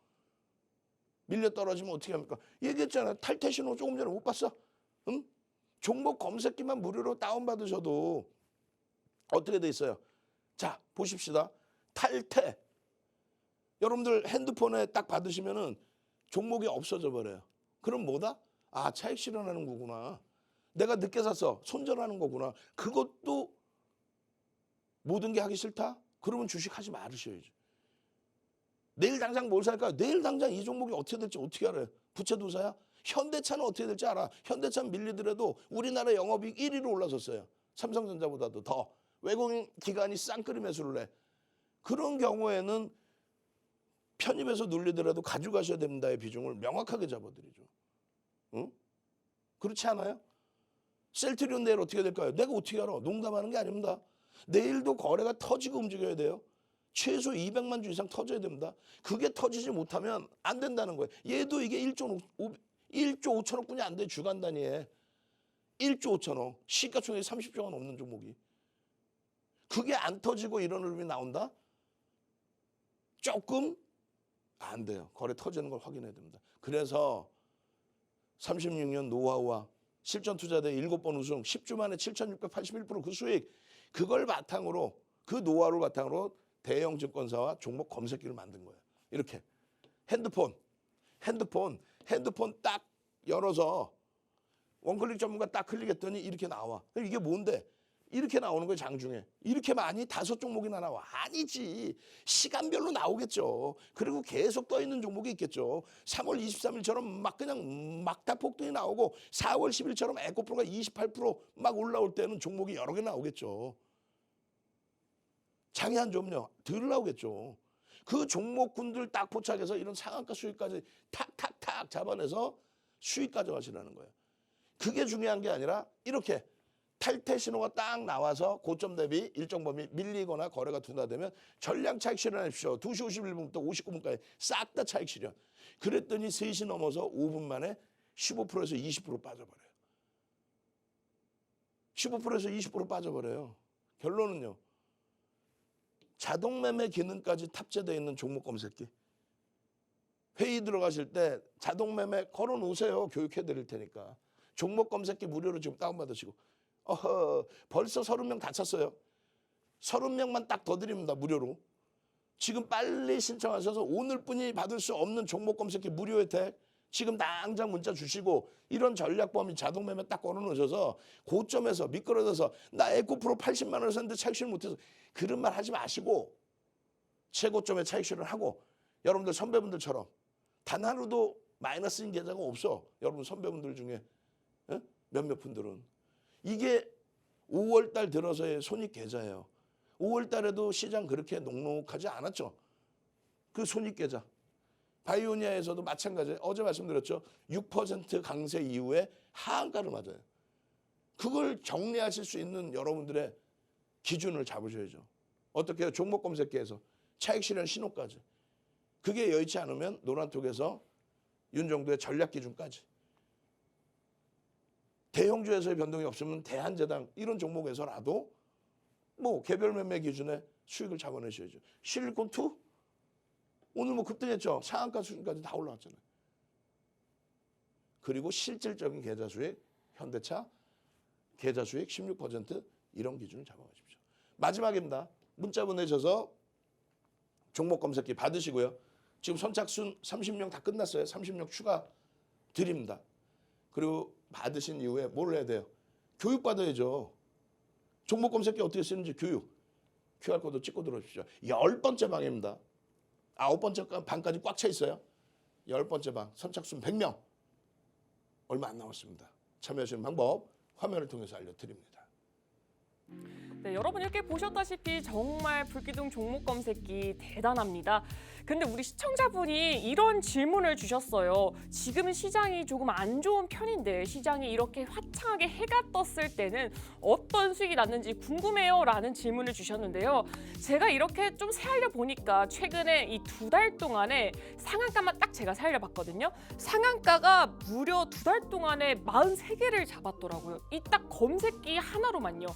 밀려 떨어지면 어떻게 합니까? 얘기했잖아요. 탈퇴 신호 조금 전에 못 봤어? 종목 검색기만 무료로 다운받으셔도 어떻게 돼 있어요? 자, 보십시다. 탈퇴. 여러분들 핸드폰에 딱 받으시면은 종목이 없어져 버려요. 그럼 뭐다? 아, 차익 실현하는 거구나. 내가 늦게 샀어. 손절하는 거구나. 그것도 모든 게 하기 싫다? 그러면 주식 하지 말으셔야죠. 내일 당장 뭘 살까요? 내일 당장 이 종목이 어떻게 될지 어떻게 알아요? 부채도사야? 현대차는 어떻게 될지 알아. 현대차는 밀리더라도 우리나라 영업이익 1위로 올라섰어요. 삼성전자보다도 더. 외국인 기관이 쌍끌이 매수를 해. 그런 경우에는 편입해서 눌리더라도 가져가셔야 됩니다의 비중을 명확하게 잡아드리죠. 응? 그렇지 않아요? 셀트리온 내일 어떻게 될까요? 내가 어떻게 알아? 농담하는 게 아닙니다. 내일도 거래가 터지고 움직여야 돼요. 최소 200만 주 이상 터져야 됩니다. 그게 터지지 못하면 안 된다는 거예요. 얘도 이게 1조 5천억뿐이 안 돼. 주간 단위에. 1조 5천억. 시가총액 30조가 넘는 종목이. 그게 안 터지고 이런 흐름이 나온다? 조금 안 돼요. 거래 터지는 걸 확인해야 됩니다. 그래서 36년 노하우와 실전 투자대 7번 우승, 10주 만에 7,681% 그 수익, 그걸 바탕으로 그 노하우를 바탕으로 대형 증권사와 종목 검색기를 만든 거예요. 이렇게 핸드폰 딱 열어서 원클릭 전문가 딱 클릭했더니 이렇게 나와. 이게 뭔데? 이렇게 나오는 거예요. 장중에. 이렇게 많이 5종목이나 나와. 아니지. 시간별로 나오겠죠. 그리고 계속 떠 있는 종목이 있겠죠. 3월 23일처럼 막 그냥 막다 폭등이 나오고 4월 10일처럼 에코프로가 28% 올라올 때는 종목이 여러 개 나오겠죠. 장이 한 점요. 덜 나오겠죠. 그 종목군들 딱 포착해서 이런 상한가 수익까지 탁탁탁 잡아내서 수익 가져가시라는 거예요. 그게 중요한 게 아니라 이렇게 탈퇴 신호가 딱 나와서 고점 대비 일정 범위 밀리거나 거래가 둔화되면 전량 차익 실현하십시오. 2시 51분부터 59분까지 싹 다 차익 실현. 그랬더니 3시 넘어서 5분 만에 15%에서 20% 빠져버려요. 15%에서 20% 빠져버려요. 결론은요. 자동 매매 기능까지 탑재되어 있는 종목 검색기. 회의 들어가실 때 자동 매매 걸어 놓으세요. 교육해 드릴 테니까. 종목 검색기 무료로 지금 다운받으시고. 벌써 30명 다 찼어요. 30명만 딱 더 드립니다. 무료로. 지금 빨리 신청하셔서 오늘뿐이 받을 수 없는 종목 검색기 무료 혜택 지금 당장 문자 주시고 이런 전략 범위 자동 매매 딱 걸어 놓으셔서 고점에서 미끄러져서 나 에코프로 80만 원을 샀는데 차익 실현 못해서 그런 말 하지 마시고 최고점에 차익 실현을 하고 여러분들 선배분들처럼 단 하루도 마이너스인 계좌가 없어. 여러분 선배분들 중에 몇몇 분들은 이게 5월 달 들어서의 손익 계좌예요. 5월 달에도 시장 그렇게 녹록하지 않았죠. 그 손익 계좌. 바이오니아에서도 마찬가지예요. 어제 말씀드렸죠. 6% 강세 이후에 하한가를 맞아요. 그걸 정리하실 수 있는 여러분들의 기준을 잡으셔야죠. 어떻게 해요? 종목 검색기에서 차익 실현 신호까지. 그게 여의치 않으면 노란톡에서 윤정도의 전략 기준까지. 대형주에서의 변동이 없으면 대한제당 이런 종목에서라도 뭐 개별 매매 기준에 수익을 잡아내셔야죠. 실리콘2 오늘 뭐 급등했죠. 상한가 수준까지 다 올라왔잖아요. 그리고 실질적인 계좌 수익, 현대차 계좌 수익 16% 이런 기준을 잡아가십시오. 마지막입니다. 문자 보내셔서 종목 검색기 받으시고요. 지금 선착순 30명 다 끝났어요. 30명 추가 드립니다. 그리고 받으신 이후에 뭘 해야 돼요? 교육 받아야죠. 종목 검색기 어떻게 쓰는지 교육. QR코드 찍고 들어오십시오. 10번째 방입니다. 9번째 방까지 꽉 차 있어요. 10번째 방 선착순 100명. 얼마 안 남았습니다. 참여하시는 방법 화면을 통해서 알려드립니다.
네, 여러분 이렇게 보셨다시피 정말 불기둥 종목 검색기 대단합니다. 근데 우리 시청자분이 이런 질문을 주셨어요. 지금은 시장이 조금 안 좋은 편인데 시장이 이렇게 화창하게 해가 떴을 때는 어떤 수익이 났는지 궁금해요 라는 질문을 주셨는데요. 제가 이렇게 좀 세알려 보니까 최근에 이 2달 동안에 상한가만 딱 제가 세알려 봤거든요. 상한가가 무려 2달 동안에 43개를 잡았더라고요. 이 딱 검색기 하나로만요.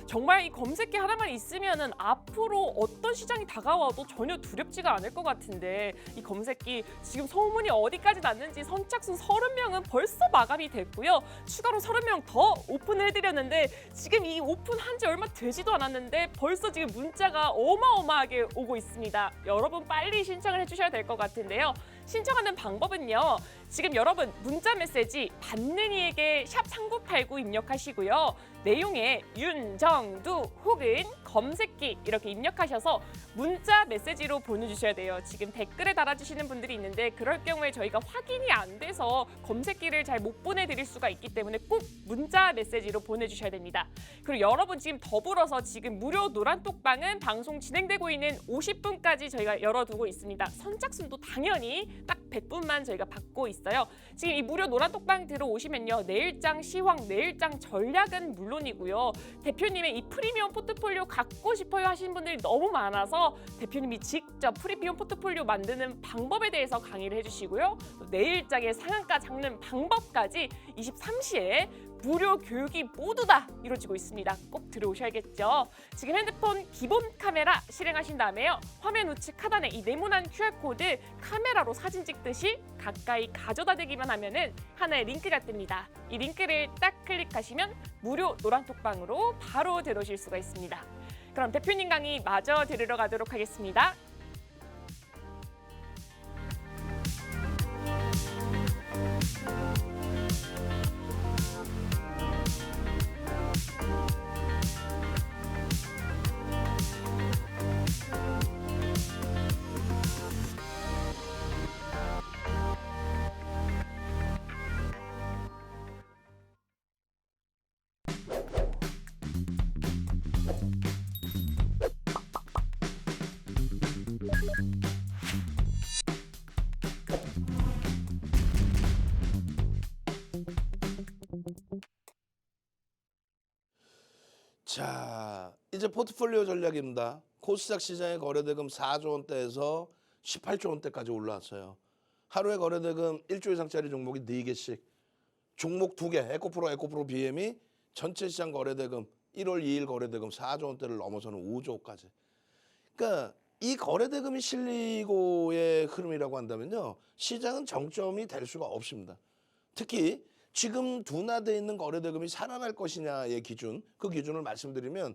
정말 이 검색기 하나만 있으면은 앞으로 어떤 시장이 다가와도 전혀 두렵지가 않을 것 같은데 이 검색기 지금 소문이 어디까지 났는지 선착순 30명은 벌써 마감이 됐고요. 추가로 30명 더 오픈을 해드렸는데 지금 이 오픈한 지 얼마 되지도 않았는데 벌써 지금 문자가 어마어마하게 오고 있습니다. 여러분 빨리 신청을 해주셔야 될 것 같은데요. 신청하는 방법은요. 지금 여러분 문자 메시지 받는 이에게 샵 3989 입력하시고요. 내용에 윤정두 혹은 검색기 이렇게 입력하셔서 문자 메시지로 보내주셔야 돼요. 지금 댓글에 달아주시는 분들이 있는데 그럴 경우에 저희가 확인이 안 돼서 검색기를 잘 못 보내드릴 수가 있기 때문에 꼭 문자 메시지로 보내주셔야 됩니다. 그리고 여러분 지금 더불어서 지금 무료 노란톡방은 방송 진행되고 있는 50분까지 저희가 열어두고 있습니다. 선착순도 당연히 딱 100분만 저희가 받고 있어요. 지금 이 무료 노란톡방 들어오시면요. 내일장 시황, 내일장 전략은 물론이고요. 대표님의 이 프리미엄 포트폴리오 갖고 싶어요 하시는 분들이 너무 많아서 대표님이 직접 프리미엄 포트폴리오 만드는 방법에 대해서 강의를 해주시고요. 또 내일장의 상한가 잡는 방법까지 23시에 무료 교육이 모두 다 이루어지고 있습니다. 꼭 들어오셔야겠죠. 지금 핸드폰 기본 카메라 실행하신 다음에요. 화면 우측 하단에 이 네모난 QR코드 카메라로 사진 찍듯이 가까이 가져다 대기만 하면은 하나의 링크가 뜹니다. 이 링크를 딱 클릭하시면 무료 노란톡방으로 바로 들어오실 수가 있습니다. 그럼 대표님 강의 마저 들으러 가도록 하겠습니다.
자, 이제 포트폴리오 전략입니다. 코스닥 시장의 거래대금 4조 원대에서 18조 원대까지 올라왔어요. 하루에 거래대금 1조 이상짜리 종목이 4개씩. 종목 2개, 에코프로 BM이 전체 시장 거래대금 1월 2일 거래대금 4조 원대를 넘어서는 5조까지. 그러니까 이 거래대금이 실리고의 흐름이라고 한다면요. 시장은 정점이 될 수가 없습니다. 특히 지금 둔화되어 있는 거래대금이 살아날 것이냐의 기준, 그 기준을 말씀드리면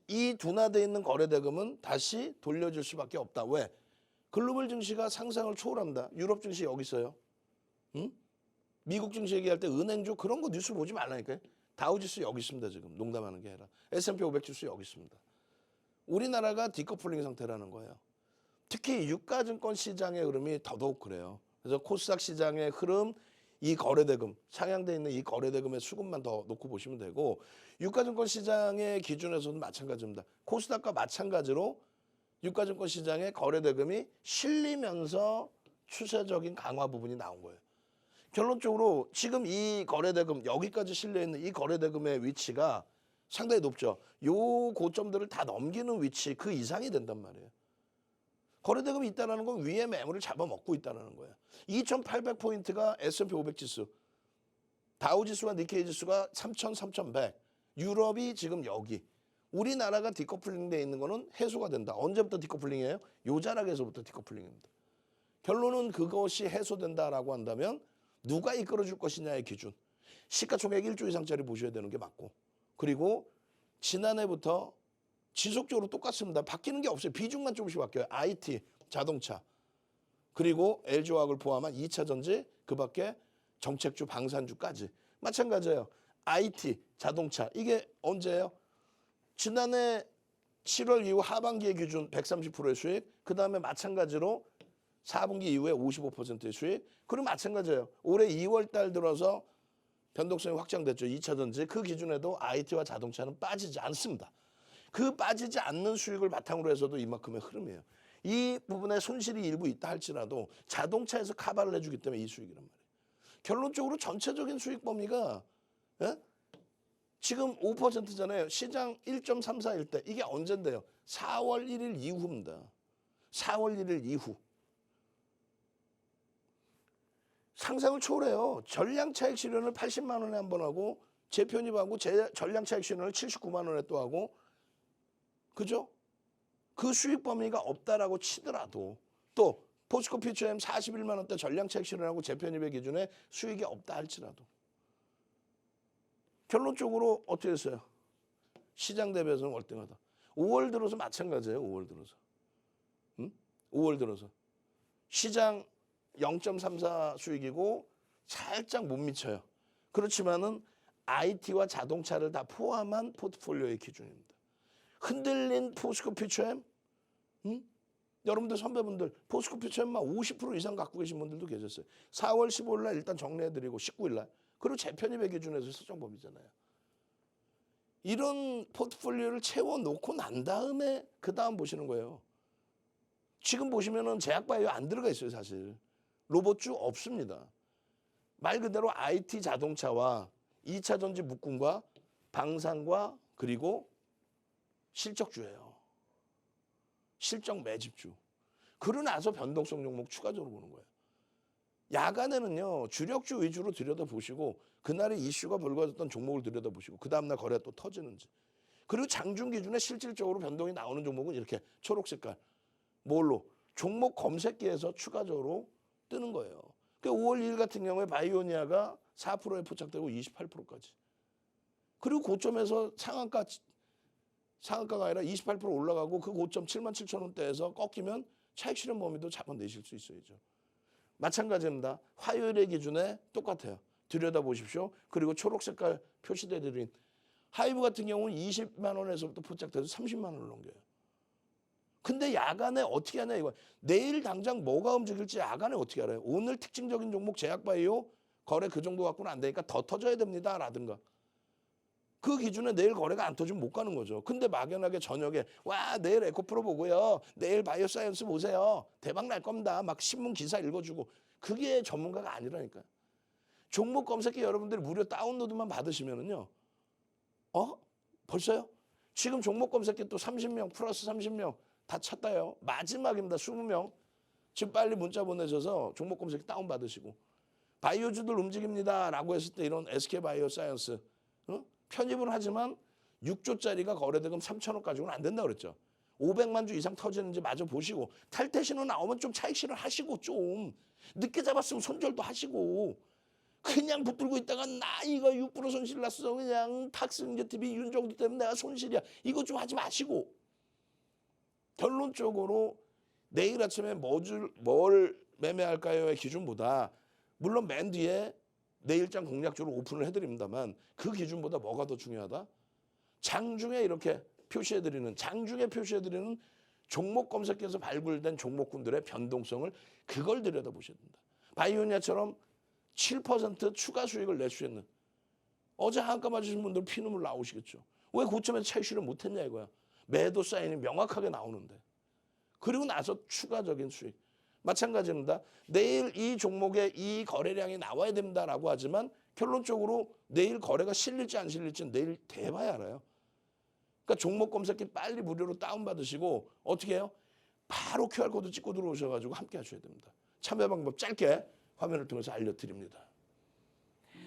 이 둔화되어 있는 거래대금은 다시 돌려줄 수밖에 없다. 왜? 글로벌 증시가 상상을 초월한다. 유럽 증시 여기 있어요. 응? 미국 증시 얘기할 때 은행주 그런 거 뉴스 보지 말라니까요. 다우지수 여기 있습니다. 지금 농담하는 게 아니라. S&P 500 지수 여기 있습니다. 우리나라가 디커플링 상태라는 거예요. 특히 유가증권 시장의 흐름이 더더욱 그래요. 그래서 코스닥 시장의 흐름, 이 거래대금, 상향되어 있는 이 거래대금의 수급만 더 놓고 보시면 되고 유가증권 시장의 기준에서도 마찬가지입니다. 코스닥과 마찬가지로 유가증권 시장의 거래대금이 실리면서 추세적인 강화 부분이 나온 거예요. 결론적으로 지금 이 거래대금, 여기까지 실려있는 이 거래대금의 위치가 상당히 높죠. 요 고점들을 다 넘기는 위치 그 이상이 된단 말이에요. 거래대금이 있다는 건 위에 매물을 잡아먹고 있다는 거예요. 2,800포인트가 S&P 500 지수, 다우지수와 니케이 지수가 3,000, 3,100. 유럽이 지금 여기. 우리나라가 디커플링 돼 있는 거는 해소가 된다. 언제부터 디커플링이에요? 요 자락에서부터 디커플링입니다. 결론은 그것이 해소된다라고 한다면 누가 이끌어줄 것이냐의 기준. 시가총액 1조 이상짜리 보셔야 되는 게 맞고. 그리고 지난해부터 지속적으로 똑같습니다. 바뀌는 게 없어요. 비중만 조금씩 바뀌어요. IT, 자동차, 그리고 LG화학을 포함한 2차 전지, 그 밖에 정책주, 방산주까지. 마찬가지예요. IT, 자동차. 이게 언제예요? 지난해 7월 이후 하반기의 기준 130%의 수익, 그 다음에 마찬가지로 4분기 이후에 55%의 수익, 그리고 마찬가지예요. 올해 2월 달 들어서 변동성이 확장됐죠. 2차 전지. 그 기준에도 IT와 자동차는 빠지지 않습니다. 그 빠지지 않는 수익을 바탕으로 해서도 이만큼의 흐름이에요. 이 부분에 손실이 일부 있다 할지라도 자동차에서 커버를 해주기 때문에 이 수익이란 말이에요. 결론적으로 전체적인 수익 범위가 지금 5%잖아요. 시장 1.341 대. 이게 언젠데요? 4월 1일 이후입니다. 4월 1일 이후. 상상을 초월해요. 전량차익 실현을 80만 원에 한 번 하고 재편입하고 전량차익 실현을 79만 원에 또 하고, 그죠? 그 수익 범위가 없다라고 치더라도 또 포스코 퓨처엠 41만 원대 전량차익 실현하고 재편입의 기준에 수익이 없다 할지라도 결론적으로 어떻게 했어요? 시장 대비해서는 월등하다. 5월 들어서 마찬가지예요. 5월 들어서. 5월 들어서. 시장 0.34 수익이고 살짝 못 미쳐요. 그렇지만은 IT와 자동차를 다 포함한 포트폴리오의 기준입니다. 흔들린 포스코 퓨처엠, 여러분들 선배분들 포스코 퓨처엠만 50% 이상 갖고 계신 분들도 계셨어요. 4월 15일 날 일단 정리해드리고 19일 날 그리고 재편입의 기준에서 설정법이잖아요. 이런 포트폴리오를 채워놓고 난 다음에 그 다음 보시는 거예요. 지금 보시면은 제약바이오 안 들어가 있어요, 사실. 로봇주 없습니다. 말 그대로 IT 자동차와 2차 전지 묶음과 방산과 그리고 실적주예요. 실적 매집주. 그러고 나서 변동성 종목 추가적으로 보는 거예요. 야간에는요, 주력주 위주로 들여다보시고 그날의 이슈가 불거졌던 종목을 들여다보시고 그 다음날 거래가 또 터지는지. 그리고 장중 기준에 실질적으로 변동이 나오는 종목은 이렇게 초록 색깔. 뭘로? 종목 검색기에서 추가적으로 뜨는 거예요. 그러니까 5월 2일 같은 경우에 바이오니아가 4%에 포착되고 28%까지. 그리고 고점에서 상한가가 아니라 28% 올라가고 그 고점 77,000원대에서 꺾이면 차익 실현 범위도 잡아내실 수 있어야죠. 마찬가지입니다. 화요일의 기준에 똑같아요. 들여다보십시오. 그리고 초록 색깔 표시돼 드린 하이브 같은 경우는 20만 원에서부터 포착돼서 30만 원을 넘겨요. 근데 야간에 어떻게 하냐 이거. 내일 당장 뭐가 움직일지 야간에 어떻게 알아요? 오늘 특징적인 종목 제약바이오 거래 그 정도 갖고는 안 되니까 더 터져야 됩니다 라든가. 그 기준에 내일 거래가 안 터지면 못 가는 거죠. 근데 막연하게 저녁에 와 내일 에코프로 보고요. 내일 바이오사이언스 보세요. 대박 날 겁니다. 막 신문 기사 읽어주고. 그게 전문가가 아니라니까요. 종목 검색기 여러분들이 무료 다운로드만 받으시면은요. 벌써요? 지금 종목 검색기 또 30명 플러스 30명 다 찼다요. 마지막입니다. 20명. 지금 빨리 문자 보내셔서 종목 검색기 다운받으시고 바이오주들 움직입니다 라고 했을 때 이런 SK바이오사이언스 편입은 하지만 6조짜리가 거래대금 3천억 가지고는 안 된다 그랬죠. 500만 주 이상 터지는지 마저 보시고 탈퇴 신호 나오면 좀 차익 실현 하시고 좀 늦게 잡았으면 손절도 하시고 그냥 붙들고 있다가 나 이거 6% 손실 났어 그냥 탁스인제TV 윤정두 때문에 내가 손실이야 이거 좀 하지 마시고 결론적으로 내일 아침에 뭘 매매할까요의 기준보다 물론 맨 뒤에 내일장 공략주로 오픈을 해드립니다만 그 기준보다 뭐가 더 중요하다? 장중에 이렇게 표시해드리는 장중에 표시해드리는 종목 검색해서 발굴된 종목군들의 변동성을 그걸 들여다보셔야 된다. 바이오니아처럼 7% 추가 수익을 낼 수 있는 어제 한가 맞으신 분들 피눈물 나오시겠죠. 왜 고점에서 차익 실현 못했냐 이거야. 매도 사인이 명확하게 나오는데. 그리고 나서 추가적인 수익. 마찬가지입니다. 내일 이 종목에 이 거래량이 나와야 된다라고 하지만 결론적으로 내일 거래가 실릴지 안 실릴지 내일 대봐야 알아요. 그러니까 종목 검색기 빨리 무료로 다운받으시고 어떻게 해요? 바로 QR코드 찍고 들어오셔가지고 함께 하셔야 됩니다. 참여 방법 짧게 화면을 통해서 알려드립니다.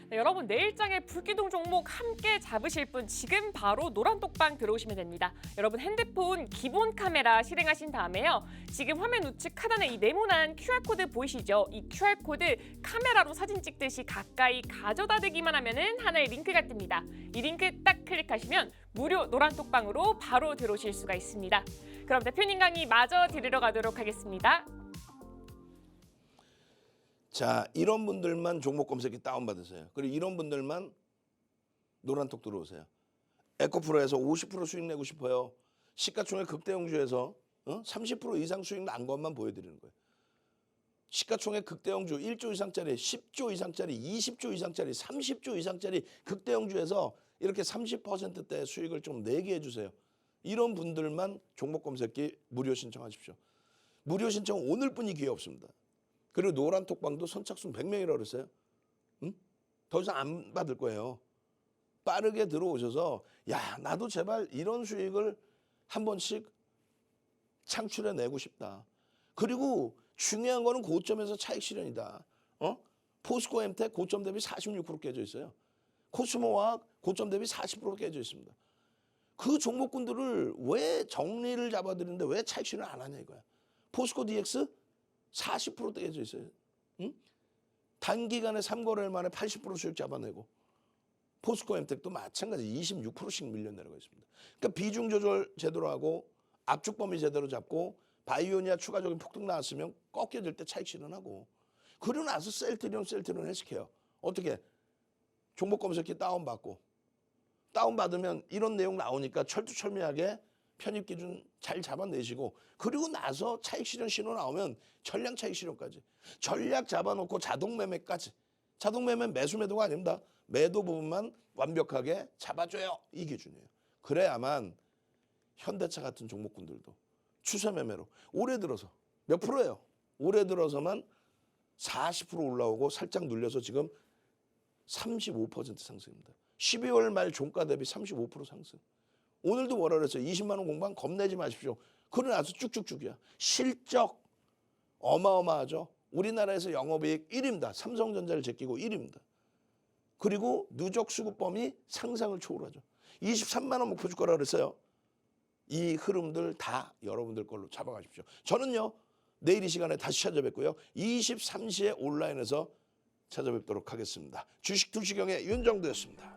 네, 여러분 내일장에 불기둥 종목 함께 잡으실 분 지금 바로 노란톡방 들어오시면 됩니다. 여러분 핸드폰 기본 카메라 실행하신 다음에요. 지금 화면 우측 하단에 이 네모난 QR코드 보이시죠? 이 QR코드 카메라로 사진 찍듯이 가까이 가져다 대기만 하면은 하나의 링크가 뜹니다. 이 링크 딱 클릭하시면 무료 노란톡방으로 바로 들어오실 수가 있습니다. 그럼 대표님 강의 마저 드리러 가도록 하겠습니다.
자, 이런 분들만 종목 검색기 다운받으세요. 그리고 이런 분들만 노란톡 들어오세요. 에코프로에서 50% 수익 내고 싶어요. 시가총액 극대형주에서 30% 이상 수익 난 것만 보여드리는 거예요. 시가총액 극대형주 1조 이상짜리, 10조 이상짜리, 20조 이상짜리, 30조 이상짜리 극대형주에서 이렇게 30%대 수익을 좀 내게 해주세요. 이런 분들만 종목 검색기 무료 신청하십시오. 무료 신청 오늘뿐이 기회 없습니다. 그리고 노란톡방도 선착순 100명이라고 그랬어요. 응? 더 이상 안 받을 거예요. 빠르게 들어오셔서 야 나도 제발 이런 수익을 한 번씩 창출해내고 싶다. 그리고 중요한 거는 고점에서 차익 실현이다. 포스코 엠텍 고점 대비 46% 깨져 있어요. 코스모화학 고점 대비 40% 깨져 있습니다. 그 종목군들을 왜 정리를 잡아드리는데 왜 차익 실현 안 하냐 이거야. 포스코 DX 40% 깨져 있어요. 응? 단기간에 3거래일 만에 80% 수익 잡아내고 포스코 엠텍도 마찬가지 26%씩 밀려 내려가 있습니다. 그러니까 비중 조절 제대로 하고 압축 범위 제대로 잡고 바이오니아 추가적인 폭등 나왔으면 꺾여질 때 차익 실현하고 그러고 나서 셀트리온 해석해요. 어떻게? 종목 검색기 다운받고 다운받으면 이런 내용 나오니까 철두철미하게 편입 기준 잘 잡아내시고 그리고 나서 차익 실현 신호 나오면 전량 차익 실현까지 전략 잡아놓고 자동 매매까지 자동 매매 매수 매도가 아닙니다. 매도 부분만 완벽하게 잡아줘요. 이 기준이에요. 그래야만 현대차 같은 종목군들도 추세 매매로 올해 들어서 몇 프로예요? 올해 들어서만 40% 올라오고 살짝 눌려서 지금 35% 상승입니다. 12월 말 종가 대비 35% 상승. 오늘도 뭐라 그랬어요? 20만 원 공방 겁내지 마십시오. 그러고 나서 쭉쭉쭉이야. 실적 어마어마하죠. 우리나라에서 영업이익 1위입니다. 삼성전자를 제끼고 1위입니다. 그리고 누적 수급 범위 상상을 초월하죠. 23만 원 목표 줄 거라 그랬어요. 이 흐름들 다 여러분들 걸로 잡아가십시오. 저는요. 내일 이 시간에 다시 찾아뵙고요. 23시에 온라인에서 찾아뵙도록 하겠습니다. 주식 투시경의 윤정두였습니다.